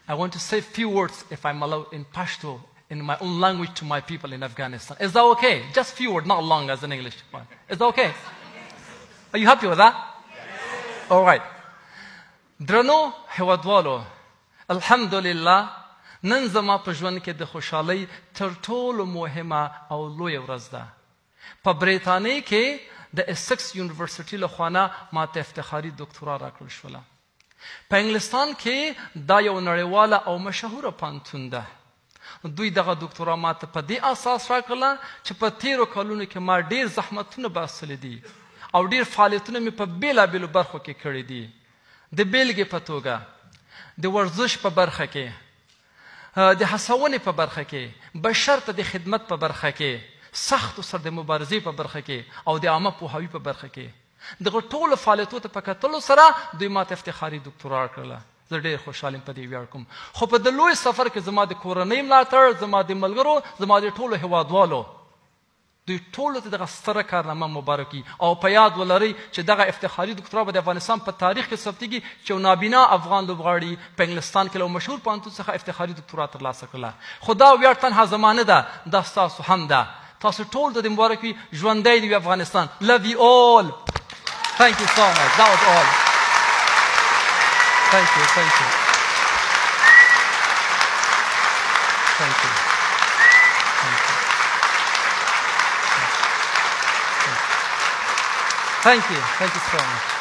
I want to say a few words, if I'm allowed, in Pashto, in my own language to my people in Afghanistan. Is that okay? Just few words, not long as in English. Is that okay? Are you happy with that? Yes. All right. درنو هیوادوالو الحمدلله نن زما په ژوند کې د خوشحالۍ تر ټولو مهمه او لویه ورځ ده. په بریتانیا کې د اسکس یونیورسيټي له خوا نه ماته افتخاري دکتورا راکړل شوله. په انګلستان کې دا یو نړیواله او مشهوره پوهنتون ده. دوی دغه دکتورا ماته په دې اساس راکړله چې په تیرو کلونو کې ما ډېر زحمتونه باسلي دي او ډېر فعالیتونه مې په بېلابېلو برخو کې کړي دي. د بیلګې په توګه د ورزش په برخه کې، د هڅونې په برخه کې، بشرته د خدمت په برخه کې، سختو سره د مبارزې په برخه کې او د عامه پوهاوي په برخه کې. دغه ټولو فعالیتونو ته په کتلو سره دوی ماته افتخاري دکتورا کړله. زه ډېر خوشحال یم په دې ویاړ کوم. خو په د لوی سفر کې زما د کورنۍ ملاتړ، زما د ملګرو، زما د ټولو هیوادوالو، دوی ټولو ته دغه ستره کارنامه مبارک وي. او په یاد ولرئ چې دغه افتخاري دکتورا به د افغانستان په تاریخ کې ثبتېږي چې یو نابینا افغان لوبغاړي په انګلستان کې له مشهور پوهنتون څخه افتخاري دکتورا ترلاسه کړله. خو دا ویاړ تنها زما نه ده، دا ستاسو هم ده. تاسو ټول ته د مبارک وي. ژوندی دې وي افغانستان. Love you all. Thank you so much. That was all. Thank you. Thank you. Thank you. Thank you. Thank you so much.